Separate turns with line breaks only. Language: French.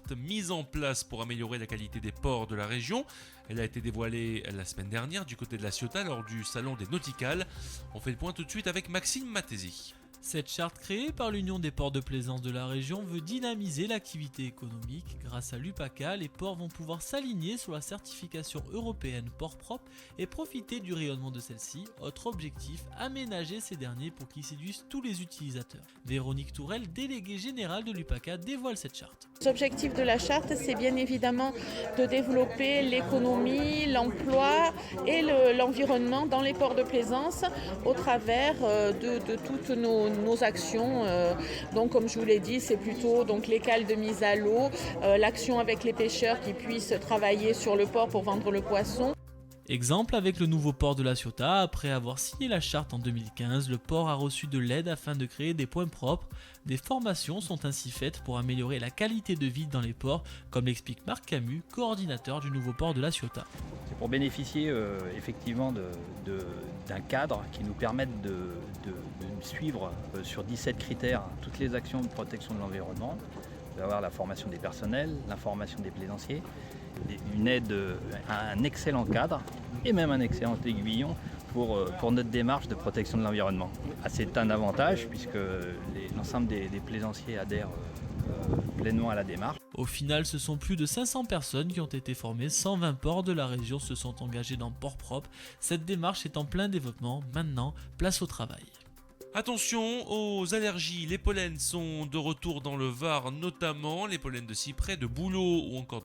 charte mise en place pour améliorer la qualité des ports de la région. Elle a été dévoilée la semaine dernière du côté de la Ciotat lors du salon des Nauticales. On fait le point tout de suite avec Maxime Matési.
Cette charte créée par l'Union des ports de plaisance de la région veut dynamiser l'activité économique. Grâce à l'UPACA, les ports vont pouvoir s'aligner sur la certification européenne port propre et profiter du rayonnement de celle-ci. Autre objectif, aménager ces derniers pour qu'ils séduisent tous les utilisateurs. Véronique Tourelle, déléguée générale de l'UPACA, dévoile cette charte.
L'objectif de la charte, c'est bien évidemment de développer l'économie, l'emploi et l'environnement dans les ports de plaisance au travers de toutes nos actions. Donc, comme je vous l'ai dit, c'est plutôt donc, les cales de mise à l'eau, l'action avec les pêcheurs qui puissent travailler sur le port pour vendre le poisson.
Exemple avec le nouveau port de la Ciotat, après avoir signé la charte en 2015, le port a reçu de l'aide afin de créer des points propres. Des formations sont ainsi faites pour améliorer la qualité de vie dans les ports, comme l'explique Marc Camus, coordinateur du nouveau port de la Ciotat.
C'est pour bénéficier effectivement d'un cadre qui nous permette de suivre sur 17 critères toutes les actions de protection de l'environnement. On va avoir la formation des personnels, l'information des plaisanciers, une aide, un excellent cadre et même un excellent aiguillon pour notre démarche de protection de l'environnement. C'est un avantage puisque l'ensemble des plaisanciers adhèrent pleinement à la démarche.
Au final, ce sont plus de 500 personnes qui ont été formées, 120 ports de la région se sont engagés dans Port Propre. Cette démarche est en plein développement, maintenant, place au travail.
Attention aux allergies, les pollens sont de retour dans le Var notamment, les pollens de cyprès, de bouleau ou encore